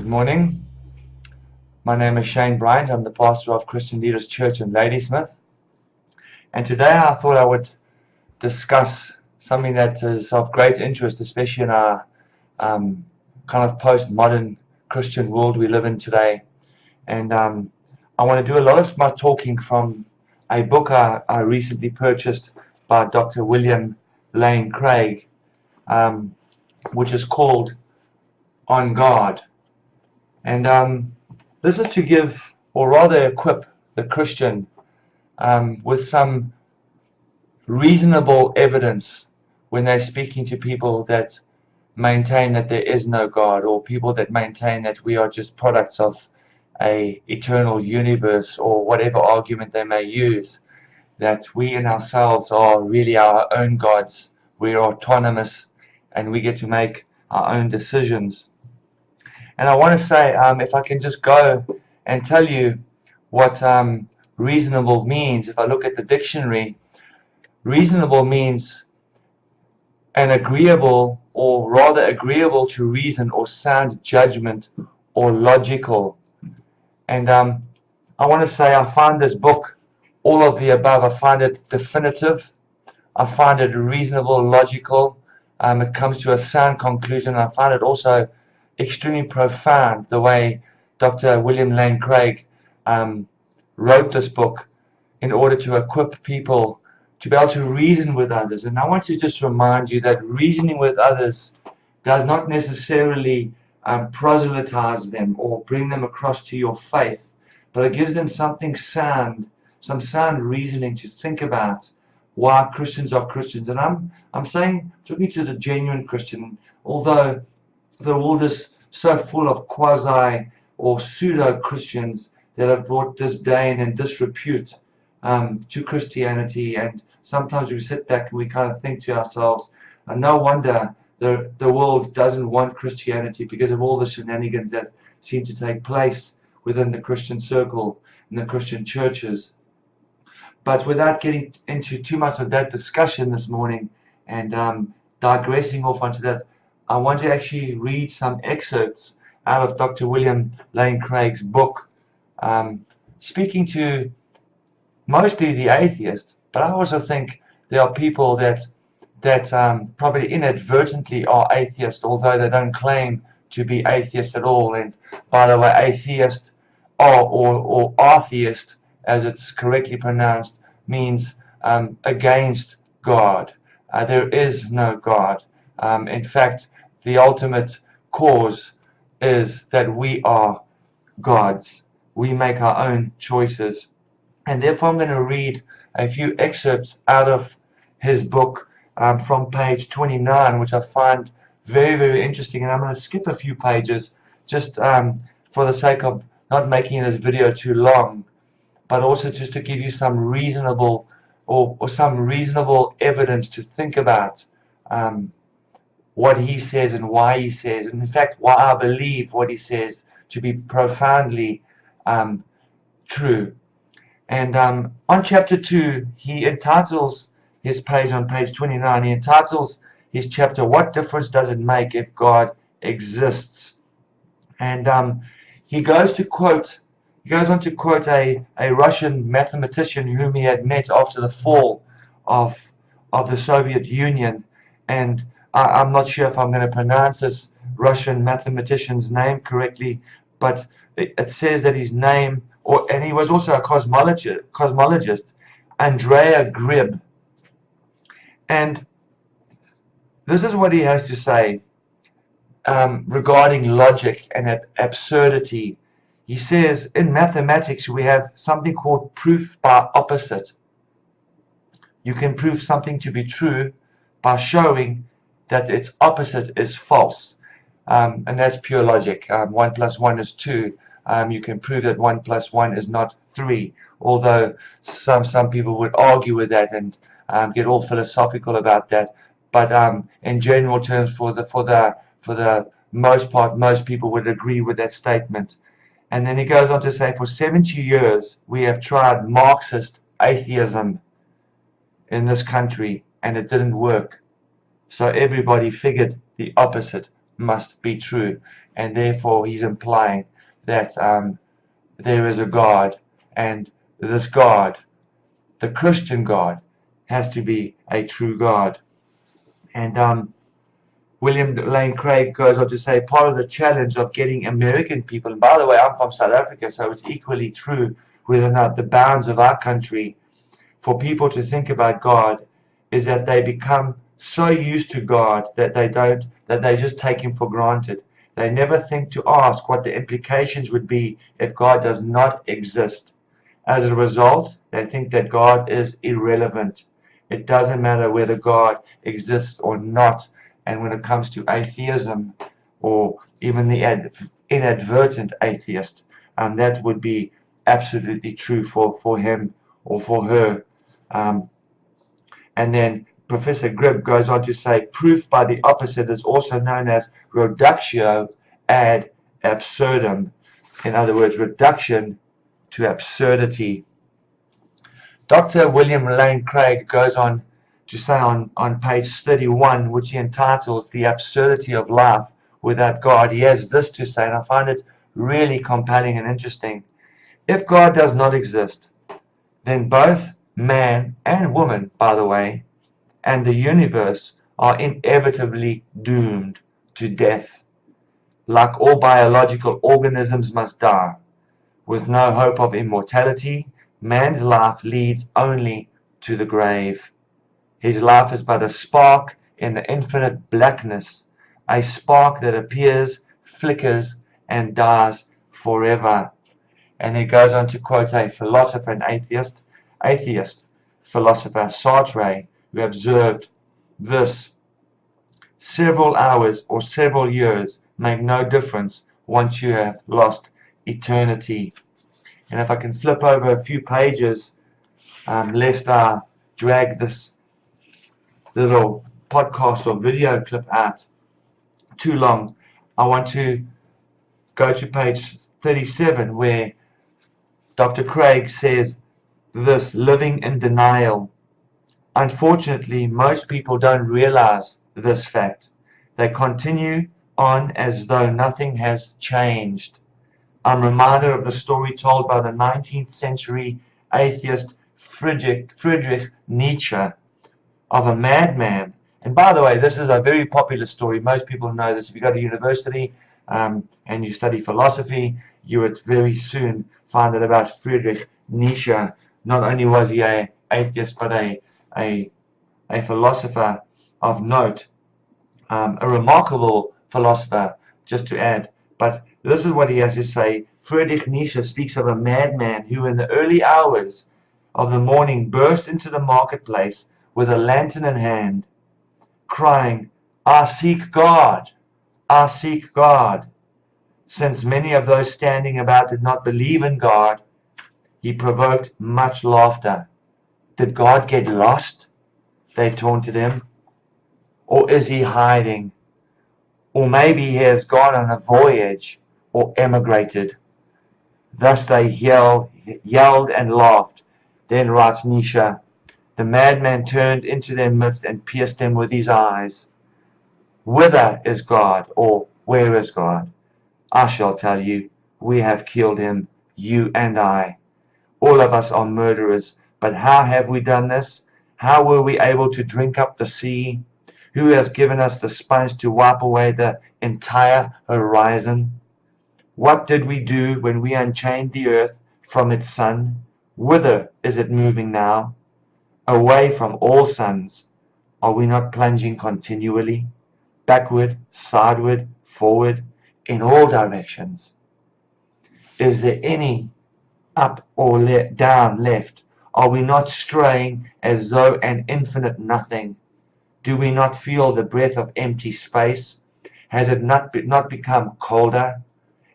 morning. My name is Shane Bryant. I'm the pastor of Christian Leaders Church in Ladysmith. And today I thought I would discuss something that is of great interest, especially in our kind of postmodern Christian world we live in today. And I want to do a lot of my talking from a book I recently purchased by Dr. William Lane Craig, which is called On Guard. And this is to give, or rather equip, the Christian with some reasonable evidence when they're speaking to people that maintain that there is no God, or people that maintain that we are just products of a eternal universe, or whatever argument they may use, that we in ourselves are really our own gods. We are autonomous and we get to make our own decisions. And I want to say, if I can just go and tell you what reasonable means. If I look at the dictionary, reasonable means an agreeable, or rather agreeable to reason or sound judgment, or logical. And I want to say I find this book, all of the above. I find it definitive. I find it reasonable, logical. It comes to a sound conclusion. I find it also extremely profound, the way Dr. William Lane Craig wrote this book in order to equip people to be able to reason with others. And I want to just remind you that reasoning with others does not necessarily proselytize them or bring them across to your faith, but it gives them something sound, some sound reasoning to think about why Christians are Christians. And I'm saying, talking to the genuine Christian, although the world is so full of quasi or pseudo Christians that have brought disdain and disrepute to Christianity, and sometimes we sit back and we kind of think to ourselves, no wonder the world doesn't want Christianity, because of all the shenanigans that seem to take place within the Christian circle and the Christian churches. But without getting into too much of that discussion this morning and digressing off onto that, I want to actually read some excerpts out of Dr. William Lane Craig's book, speaking to mostly the atheist, but I also think there are people that probably inadvertently are atheists, although they don't claim to be atheists at all. And by the way, atheist or atheist, as it's correctly pronounced, means against God. There is no God. In fact, the ultimate cause is that we are gods. We make our own choices. And therefore I'm going to read a few excerpts out of his book from page 29, which I find very, very interesting. And I'm going to skip a few pages just for the sake of not making this video too long, but also just to give you some reasonable or some reasonable evidence to think about what he says and why he says, and in fact why I believe what he says to be profoundly true. And on chapter 2, he entitles his page, on page 29, he entitles his chapter, "What Difference Does It Make If God Exists?" And he goes on to quote a Russian mathematician whom he had met after the fall of the Soviet Union. And I'm not sure if I'm going to pronounce this Russian mathematician's name correctly, but it says that his name, and he was also a cosmologist, Andrea Grib. And this is what he has to say regarding logic and absurdity. He says, in mathematics we have something called proof by opposite. You can prove something to be true by showing that its opposite is false. And that's pure logic. 1 plus 1 is 2. You can prove that 1 plus 1 is not 3, although some people would argue with that and get all philosophical about that. But in general terms, for the most part, most people would agree with that statement. And then he goes on to say, for 70 years we have tried Marxist atheism in this country, and it didn't work. So everybody figured the opposite must be true. and therefore he's implying that there is a God, and this God, the Christian God, has to be a true God. And William Lane Craig goes on to say, part of the challenge of getting American people, and by the way, I'm from South Africa, so it's equally true within the bounds of our country, for people to think about God, is that they become so used to God that they just take him for granted. They never think to ask what the implications would be if God does not exist. As a result, they think that God is irrelevant. It doesn't matter whether God exists or not. And when it comes to atheism, or even the inadvertent atheist, that would be absolutely true for him or for her. And then Professor Gribb goes on to say, proof by the opposite is also known as reductio ad absurdum. In other words, reduction to absurdity. Dr. William Lane Craig goes on to say on page 31, which he entitles The Absurdity of Life Without God, he has this to say, and I find it really compelling and interesting. If God does not exist, then both man and woman, by the way, and the universe are inevitably doomed to death. Like all biological organisms must die. With no hope of immortality, man's life leads only to the grave. His life is but a spark in the infinite blackness, a spark that appears, flickers, and dies forever. And he goes on to quote a philosopher and atheist philosopher, Sartre, who observed this: several hours or several years make no difference once you have lost eternity. And if I can flip over a few pages, lest I drag this little podcast or video clip out too long, I want to go to page 37, where Dr. Craig says this: living in denial. Unfortunately, most people don't realize this fact. They continue on as though nothing has changed. I'm reminded of the story told by the 19th century atheist Friedrich Nietzsche of a madman. And by the way, this is a very popular story. Most people know this. If you go to university and you study philosophy, you would very soon find out about Friedrich Nietzsche. Not only was he an atheist, but a philosopher of note, a remarkable philosopher, just to add. But this is what he has to say. Friedrich Nietzsche speaks of a madman who in the early hours of the morning burst into the marketplace with a lantern in hand, crying, "I seek God, I seek God." Since many of those standing about did not believe in God, he provoked much laughter. Did God get lost? They taunted him. Or is he hiding? Or maybe he has gone on a voyage or emigrated. Thus they yelled and laughed. Then, writes Nietzsche, the madman turned into their midst and pierced them with his eyes. Whither is God, or where is God? I shall tell you, we have killed him, you and I. All of us are murderers, but how have we done this? How were we able to drink up the sea? Who has given us the sponge to wipe away the entire horizon? What did we do when we unchained the earth from its sun? Whither is it moving now? Away from all suns. Are we not plunging continually? Backward, sideward, forward, in all directions. Is there any up or down left? Are we not straying as though an infinite nothing? Do we not feel the breath of empty space? Has it not become colder?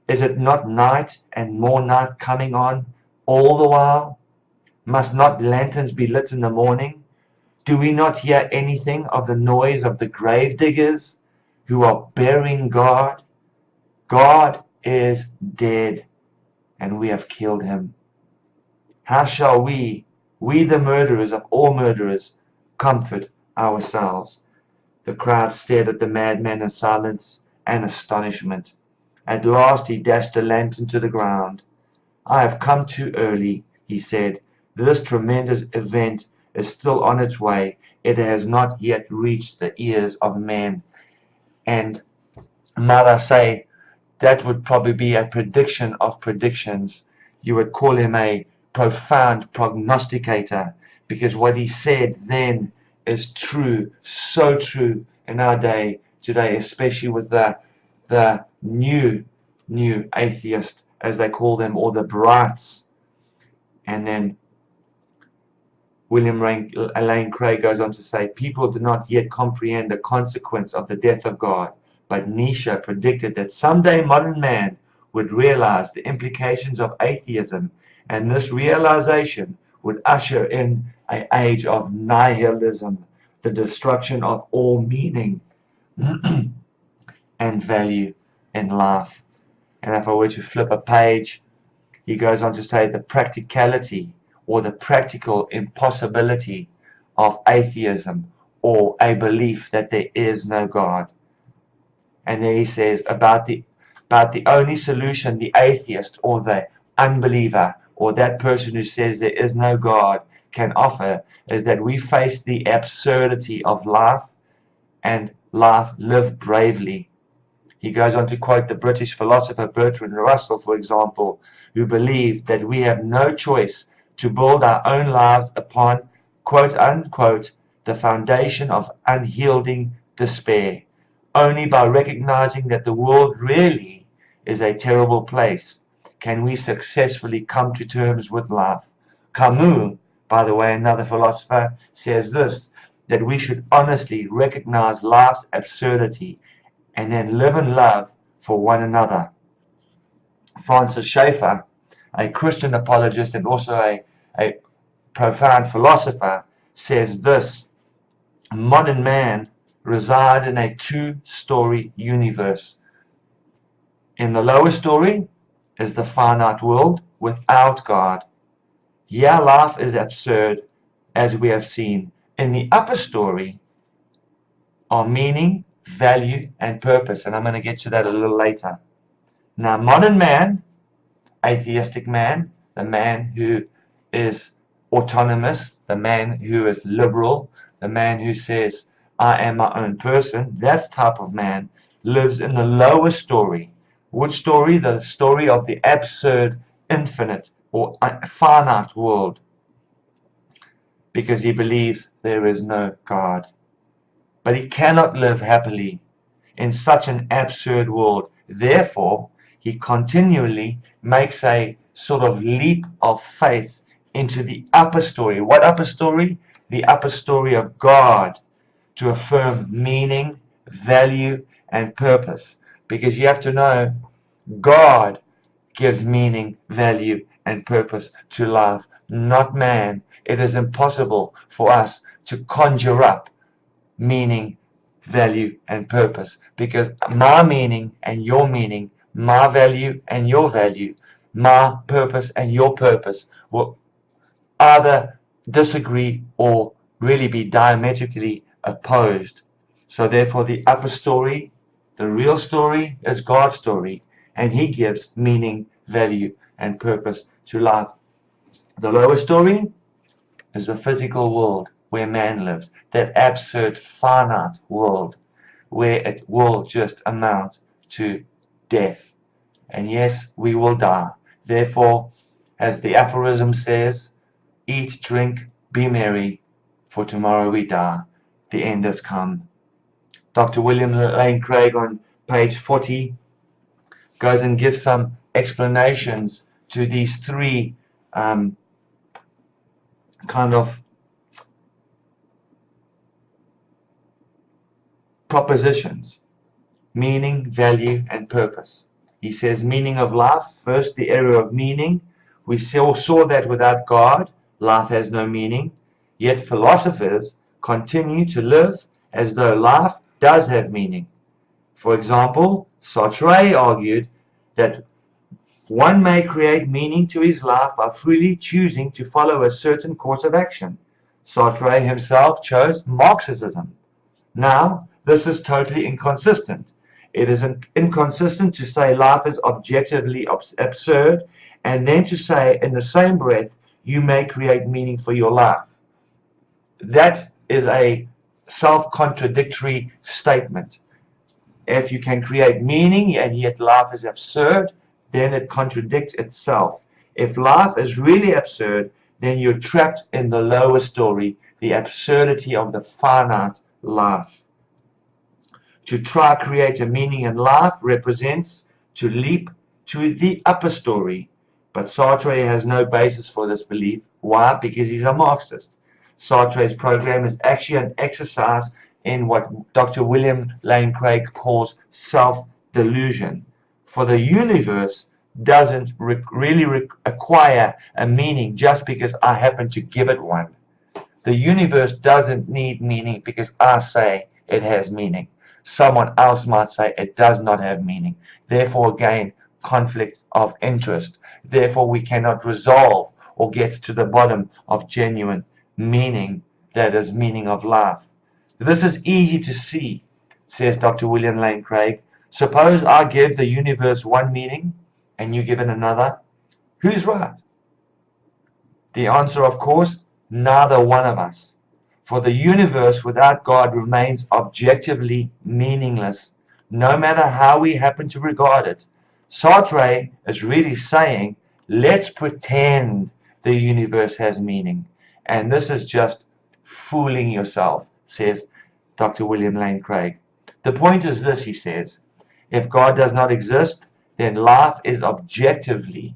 Is it not night and more night coming on all the while? Must not lanterns be lit in the morning? Do we not hear anything of the noise of the grave diggers who are burying God? God is dead, and we have killed him. How shall we the murderers of all murderers, comfort ourselves? The crowd stared at the madman in silence and astonishment. At last he dashed the lantern to the ground. "I have come too early," he said. "This tremendous event is still on its way. It has not yet reached the ears of men." And might I say, that would probably be a prediction of predictions. You would call him a profound prognosticator, because what he said then is true, so true in our day today, especially with the new atheist, as they call them, or the brights. And then William Lane Craig goes on to say, "People do not yet comprehend the consequence of the death of God, but Nietzsche predicted that someday modern man would realize the implications of atheism, and this realization would usher in an age of nihilism, the destruction of all meaning and value in life." And if I were to flip a page, he goes on to say the practicality or the practical impossibility of atheism, or a belief that there is no God. And then he says about the only solution the atheist or the unbeliever or that person who says there is no God can offer is that we face the absurdity of life and live bravely. He goes on to quote the British philosopher Bertrand Russell, for example, who believed that we have no choice to build our own lives upon, quote unquote, the foundation of unyielding despair. Only by recognizing that the world really is a terrible place can we successfully come to terms with life. Camus, by the way, another philosopher, says this, that we should honestly recognize life's absurdity and then live and love for one another. Francis Schaeffer, a Christian apologist and also a profound philosopher, says this, "Modern man resides in a two-story universe. In the lower story is the finite world without God. Here life is absurd, as we have seen. In the upper story are meaning, value, and purpose." And I'm going to get to that a little later. Now, modern man, atheistic man, the man who is autonomous, the man who is liberal, the man who says, "I am my own person," that type of man lives in the lower story. Which story? The story of the absurd, infinite, or finite world, because he believes there is no God. But he cannot live happily in such an absurd world. Therefore, he continually makes a sort of leap of faith into the upper story. What upper story? The upper story of God, to affirm meaning, value, and purpose. Because you have to know, God gives meaning, value, and purpose to life, not man. It is impossible for us to conjure up meaning, value, and purpose, because my meaning and your meaning, my value and your value, my purpose and your purpose will either disagree or really be diametrically opposed. So therefore the upper story, the real story, is God's story, and he gives meaning, value, and purpose to life. The lower story is the physical world where man lives, that absurd finite world where it will just amount to death. And yes, we will die. Therefore, as the aphorism says, eat, drink, be merry, for tomorrow we die. The end has come. Dr. William Lane Craig on page 40 goes and gives some explanations to these three kind of propositions: meaning, value, and purpose. He says meaning of life, first the area of meaning. We saw that without God, life has no meaning. Yet philosophers continue to live as though life does have meaning. For example, Sartre argued that one may create meaning to his life by freely choosing to follow a certain course of action. Sartre himself chose Marxism. Now, this is totally inconsistent. It is inconsistent to say life is objectively absurd and then to say in the same breath you may create meaning for your life. That is a self-contradictory statement. If you can create meaning and yet life is absurd, then it contradicts itself. If life is really absurd, then you're trapped in the lower story, the absurdity of the finite life. To try to create a meaning in life represents to leap to the upper story. But Sartre has no basis for this belief. Why? Because he's a Marxist. Sartre's program is actually an exercise in what Dr. William Lane Craig calls self-delusion. For the universe doesn't really acquire a meaning just because I happen to give it one. The universe doesn't need meaning because I say it has meaning. Someone else might say it does not have meaning. Therefore, again, conflict of interest. Therefore, we cannot resolve or get to the bottom of genuine meaning, that is, meaning of life. This is easy to see, says Dr. William Lane Craig. Suppose I give the universe one meaning and you give it another. Who's right? The answer, of course, neither one of us. For the universe without God remains objectively meaningless, no matter how we happen to regard it. Sartre is really saying, let's pretend the universe has meaning. And this is just fooling yourself, says Dr. William Lane Craig. The point is this, he says, if God does not exist, then life is objectively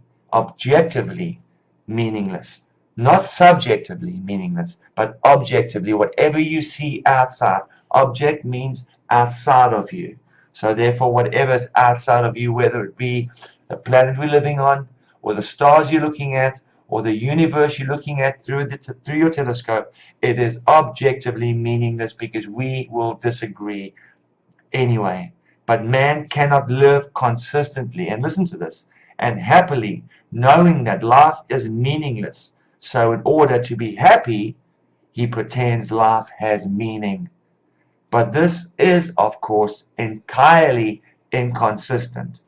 meaningless. Not subjectively meaningless, but objectively. Whatever you see outside, object means outside of you. So therefore, whatever is outside of you, whether it be the planet we're living on, or the stars you're looking at, or the universe you're looking at through your telescope, it is objectively meaningless because we will disagree anyway. But man cannot live consistently, and listen to this, and happily, knowing that life is meaningless. So in order to be happy, he pretends life has meaning. But this is, of course, entirely inconsistent.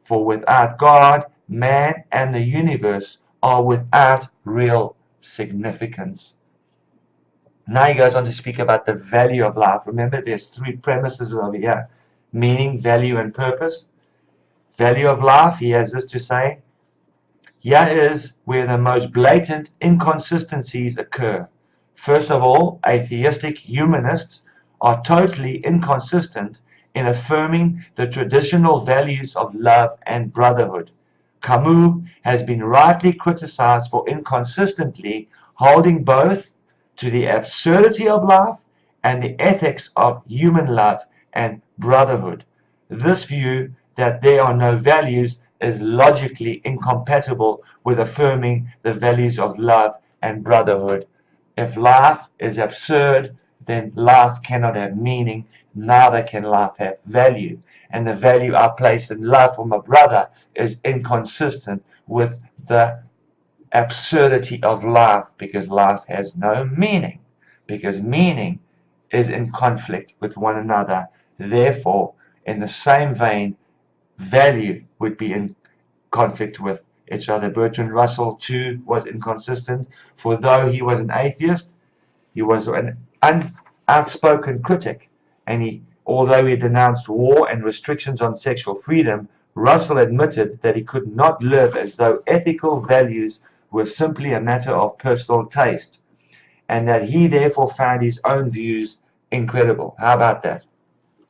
For without God, man and the universe are without real significance. Now he goes on to speak about the value of life. Remember, there's three premises over here: meaning, value, and purpose. Value of life, he has this to say: here is where the most blatant inconsistencies occur. First of all, atheistic humanists are totally inconsistent in affirming the traditional values of love and brotherhood. Camus has been rightly criticized for inconsistently holding both to the absurdity of life and the ethics of human love and brotherhood. This view that there are no values is logically incompatible with affirming the values of love and brotherhood. If life is absurd, then life cannot have meaning, neither can life have value. And the value I place in love for my brother is inconsistent with the absurdity of life, because life has no meaning, because meaning is in conflict with one another. Therefore, in the same vein, value would be in conflict with each other. Bertrand Russell too was inconsistent, for though he was an atheist, he was an outspoken critic, and although he denounced war and restrictions on sexual freedom, Russell admitted that he could not live as though ethical values were simply a matter of personal taste, and that he therefore found his own views incredible. How about that?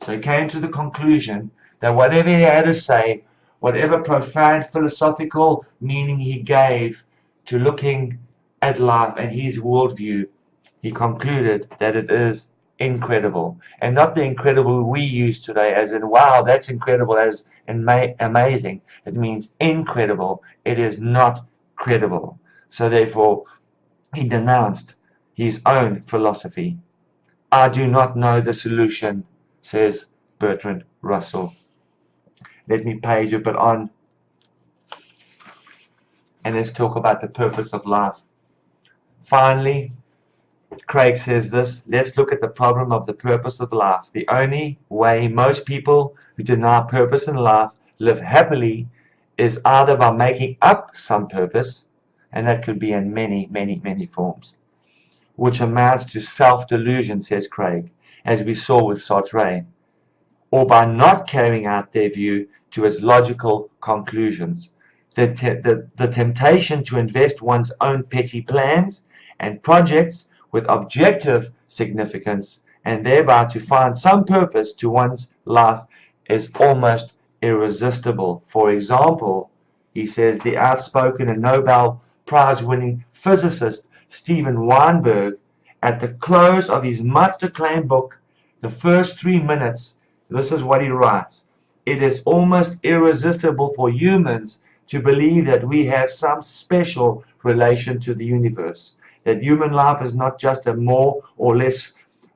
So he came to the conclusion that whatever he had to say, whatever profound philosophical meaning he gave to looking at life and his worldview, he concluded that it is incredible, and not the incredible we use today as in wow, that's incredible, as in amazing. It means incredible. It is not credible. So therefore he denounced his own philosophy. I do not know the solution, says Bertrand Russell. Let me page a bit on, and let's talk about the purpose of life. Finally, Craig says this: let's look at the problem of the purpose of life. The only way most people who deny purpose in life live happily is either by making up some purpose, and that could be in many, many, many forms, which amounts to self-delusion, says Craig, as we saw with Sartre, or by not carrying out their view to its logical conclusions. The temptation to invest one's own petty plans and projects with objective significance, and thereby to find some purpose to one's life, is almost irresistible. For example, he says, the outspoken and Nobel Prize-winning physicist Steven Weinberg, at the close of his much-acclaimed book, The First 3 Minutes, this is what he writes: it is almost irresistible for humans to believe that we have some special relation to the universe, that human life is not just a more or less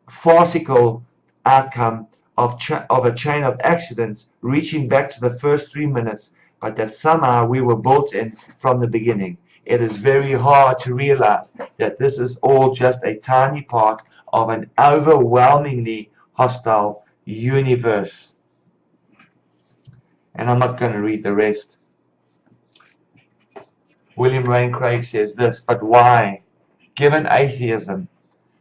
farcical outcome of a chain of accidents reaching back to the first 3 minutes, but that somehow we were built in from the beginning. It is very hard to realize that this is all just a tiny part of an overwhelmingly hostile universe. And I'm not going to read the rest. William Lane Craig says this: but why, given atheism,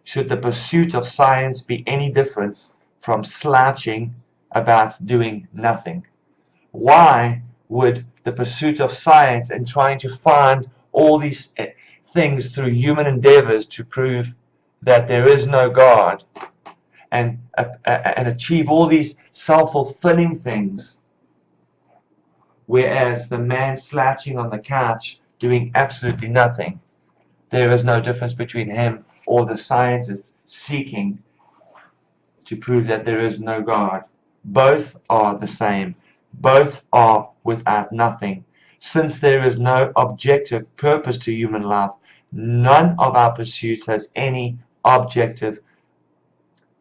should the pursuit of science be any different from slouching about doing nothing? Why would the pursuit of science and trying to find all these things through human endeavors to prove that there is no God and achieve all these self-fulfilling things, whereas the man slouching on the couch doing absolutely nothing, there is no difference between him or the scientists seeking to prove that there is no God. Both are the same. Both are without nothing. Since there is no objective purpose to human life, none of our pursuits has any objective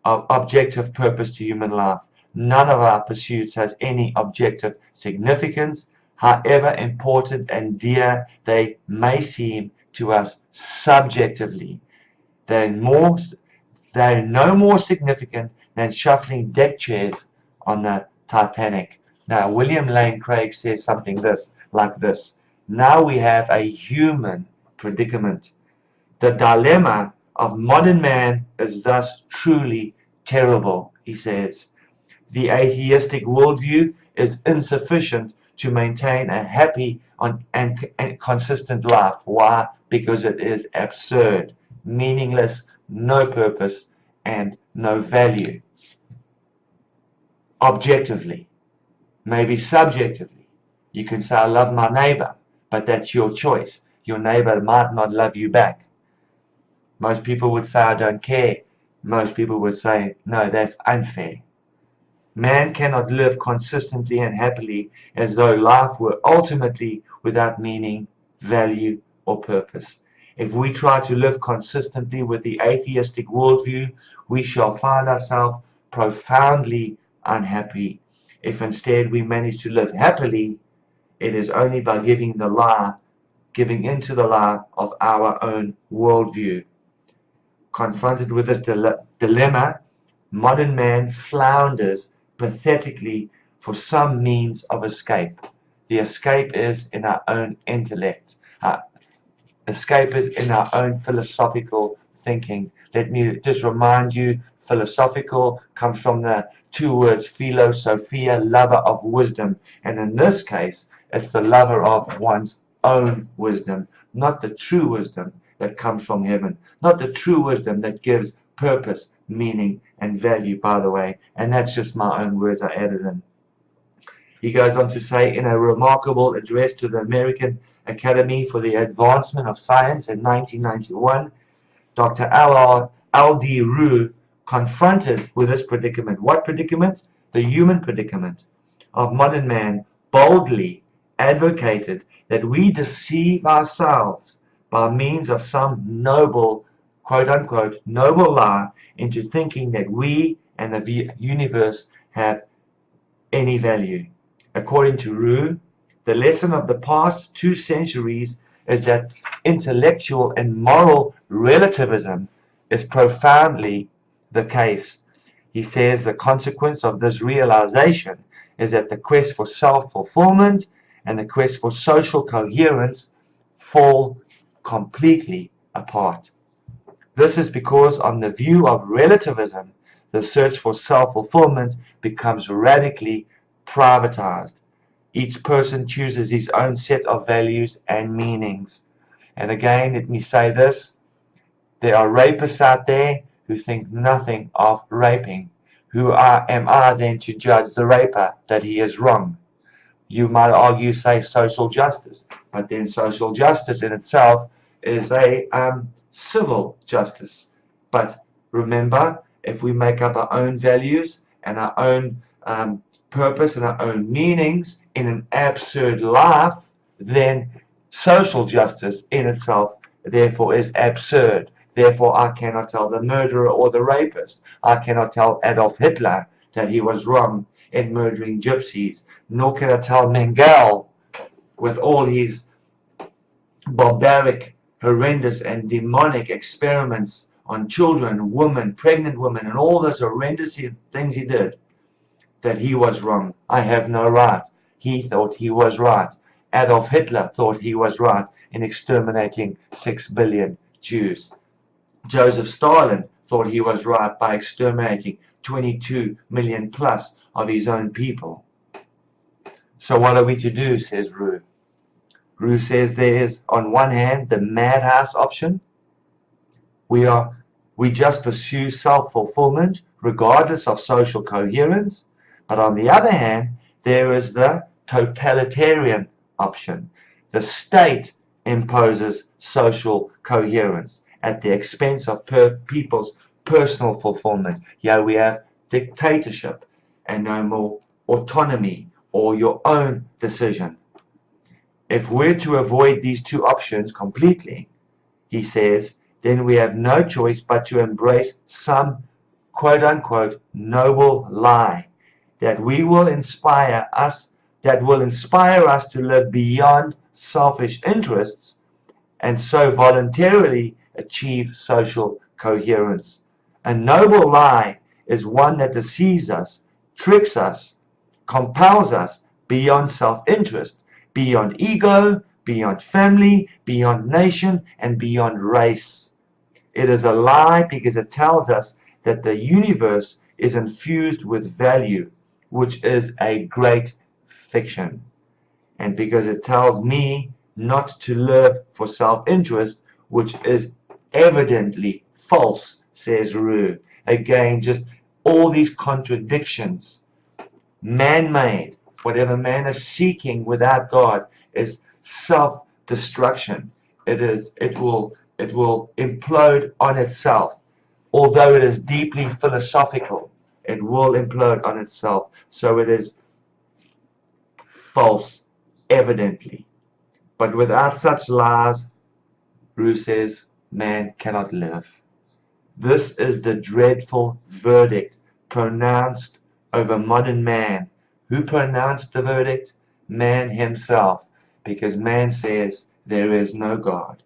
purpose to human life. None of our pursuits has any objective significance, however important and dear they may seem to us subjectively. They're no more significant than shuffling deck chairs on the Titanic. Now, William Lane Craig says something like this: now we have a human predicament. The dilemma of modern man is thus truly terrible, he says. The atheistic worldview is insufficient to maintain a happy and consistent life. Why? Because it is absurd, meaningless, no purpose, and no value. Objectively, maybe subjectively, you can say, I love my neighbor, but that's your choice. Your neighbor might not love you back. Most people would say, I don't care. Most people would say, no, that's unfair. Man cannot live consistently and happily as though life were ultimately without meaning, value, or purpose. If we try to live consistently with the atheistic worldview, we shall find ourselves profoundly unhappy. If instead we manage to live happily, it is only by giving into the lie of our own worldview. Confronted with this dilemma, modern man flounders pathetically for some means of escape. The escape is in our own intellect. Escape is in our own philosophical thinking. Let me just remind you, philosophical comes from the two words philosophia, lover of wisdom. And in this case, it's the lover of one's own wisdom, not the true wisdom that comes from heaven, not the true wisdom that gives purpose, meaning, and value, by the way. And that's just my own words I added in. He goes on to say, in a remarkable address to the American Academy for the Advancement of Science in 1991, Dr. L.D. Roux, confronted with this predicament. What predicament? The human predicament of modern man, boldly advocated that we deceive ourselves by means of some noble, quote-unquote, noble lie into thinking that we and the universe have any value. According to Roux, the lesson of the past 2 centuries is that intellectual and moral relativism is profoundly the case. He says the consequence of this realization is that the quest for self-fulfillment and the quest for social coherence fall completely apart. This is because on the view of relativism, the search for self-fulfillment becomes radically privatized. Each person chooses his own set of values and meanings. And again, let me say this, there are rapists out there who think nothing of raping. Who am I then to judge the raper that he is wrong? You might argue, say, social justice, but then social justice in itself is a civil justice. But remember, if we make up our own values and our own purpose and our own meanings in an absurd life, then social justice in itself therefore is absurd. Therefore, I cannot tell the murderer or the rapist, I cannot tell Adolf Hitler that he was wrong in murdering gypsies, nor can I tell Mengele, with all his barbaric, horrendous and demonic experiments on children, women, pregnant women, and all those horrendous things he did, that he was wrong. I have no right. He thought he was right. Adolf Hitler thought he was right in exterminating 6 billion Jews. Joseph Stalin thought he was right by exterminating 22 million plus of his own people. So what are we to do, says Rue? Rue says there is, on one hand, the madhouse option. We just pursue self-fulfillment regardless of social coherence. But on the other hand, there is the totalitarian option. The state imposes social coherence at the expense of people's personal fulfillment. Here we have dictatorship and no more autonomy or your own decision. If we're to avoid these two options completely, he says, then we have no choice but to embrace some quote-unquote noble lie that will inspire us to live beyond selfish interests and so voluntarily achieve social coherence. A noble lie is one that deceives us, tricks us, compels us beyond self-interest, beyond ego, beyond family, beyond nation, and beyond race. It is a lie because it tells us that the universe is infused with value, which is a great fiction. And because it tells me not to live for self-interest, which is evidently false, says Rue. Again, just all these contradictions, man-made. Whatever man is seeking without God is self-destruction. It will implode on itself. Although it is deeply philosophical, it will implode on itself. So it is false, evidently. But without such lies, Rue says, man cannot live. This is the dreadful verdict pronounced over modern man. Who pronounced the verdict? Man himself, because man says there is no God.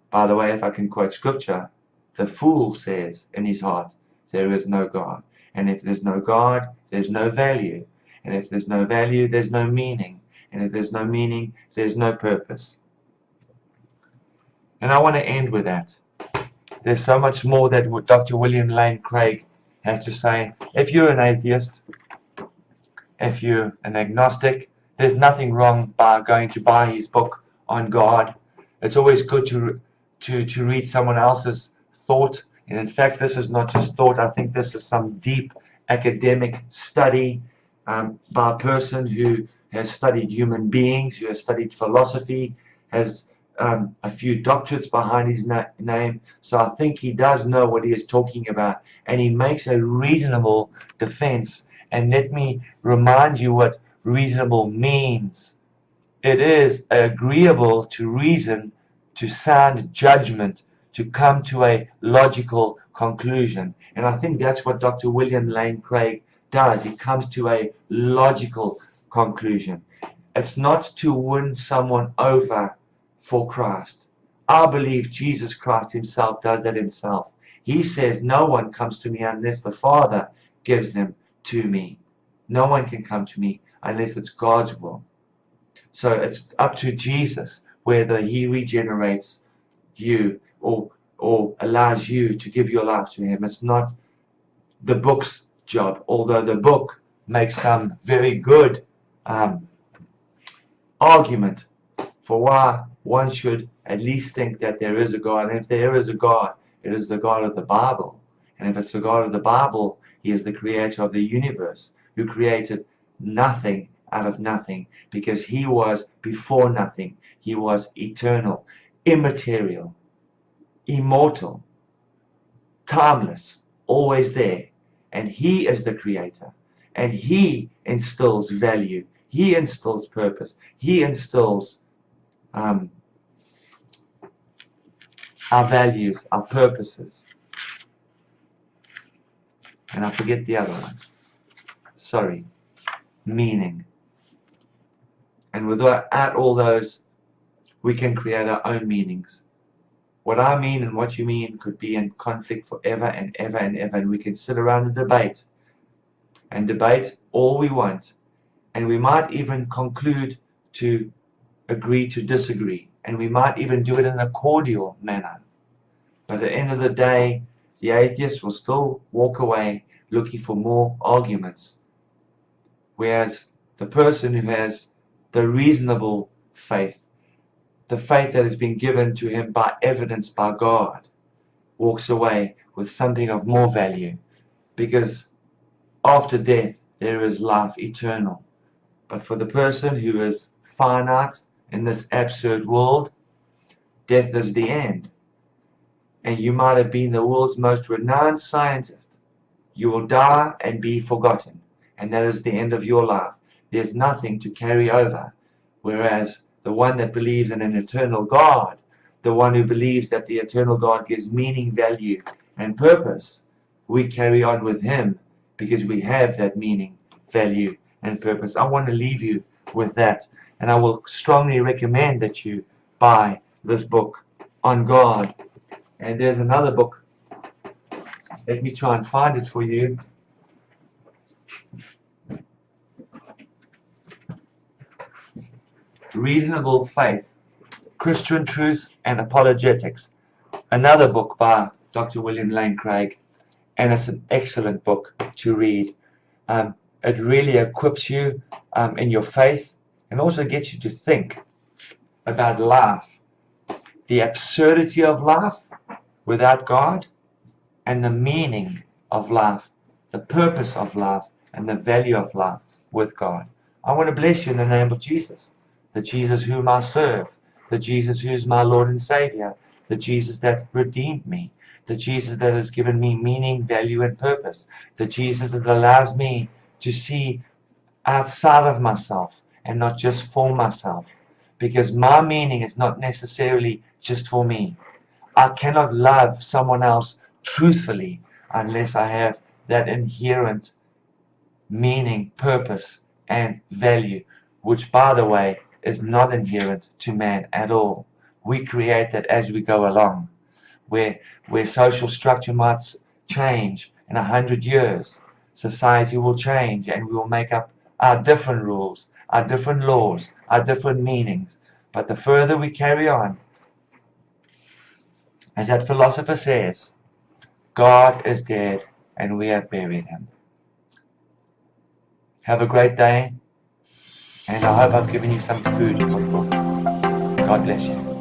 By the way, if I can quote scripture, the fool says in his heart, there is no God. And if there's no God, there's no value. And if there's no value, there's no meaning. And if there's no meaning, there's no purpose. And I want to end with that. There's so much more that Dr. William Lane Craig has to say. If you're an atheist, if you're an agnostic, there's nothing wrong by going to buy his book on God. It's always good to read someone else's thought. And in fact, this is not just thought. I think this is some deep academic study by a person who has studied human beings, who has studied philosophy, has a few doctorates behind his name. So I think he does know what he is talking about, and he makes a reasonable defense. And let me remind you what reasonable means. It is agreeable to reason, to sound judgment, to come to a logical conclusion. And I think that's what Dr. William Lane Craig does. He comes to a logical conclusion. It's not to win someone over for Christ. I believe Jesus Christ himself does that himself. He says, no one comes to me unless the Father gives them to me. No one can come to me unless it's God's will. So it's up to Jesus whether he regenerates you or allows you to give your life to him. It's not the book's job, although the book makes some very good argument for why one should at least think that there is a God. And if there is a God, it is the God of the Bible. And if it's the God of the Bible, he is the creator of the universe, who created nothing out of nothing, because he was before nothing. He was eternal, immaterial, immortal, timeless, always there. And he is the creator. And he instills value. He instills purpose. He instills our values, our purposes. And I forget the other one. Sorry. Meaning. And without all those, we can create our own meanings. What I mean and what you mean could be in conflict forever and ever and ever. And we can sit around and debate all we want. And we might even conclude to agree to disagree. And we might even do it in a cordial manner. But at the end of the day, the atheist will still walk away looking for more arguments. Whereas the person who has the reasonable faith, the faith that has been given to him by evidence by God, walks away with something of more value. Because after death, there is life eternal. But for the person who is finite in this absurd world, death is the end. And you might have been the world's most renowned scientist. You will die and be forgotten. And that is the end of your life. There's nothing to carry over. Whereas the one that believes in an eternal God, the one who believes that the eternal God gives meaning, value, and purpose, we carry on with him because we have that meaning, value, and purpose. I want to leave you with that. And I will strongly recommend that you buy this book on God. And there's another book. Let me try and find it for you. Reasonable Faith, Christian Truth and Apologetics. Another book by Dr. William Lane Craig. And it's an excellent book to read. It really equips you in your faith and also gets you to think about life, the absurdity of life without God, and the meaning of life, the purpose of life, and the value of life with God. I want to bless you in the name of Jesus, the Jesus whom I serve, the Jesus who is my Lord and Savior, the Jesus that redeemed me, the Jesus that has given me meaning, value, and purpose, the Jesus that allows me to see outside of myself and not just for myself, because my meaning is not necessarily just for me. I cannot love someone else truthfully unless I have that inherent meaning, purpose, and value, which, by the way, is not inherent to man at all. We create that as we go along. Where social structure might change in 100 years, society will change and we will make up our different rules, our different laws, our different meanings. But the further we carry on, as that philosopher says, God is dead and we have buried him. Have a great day, and I hope I've given you some food for thought. God bless you.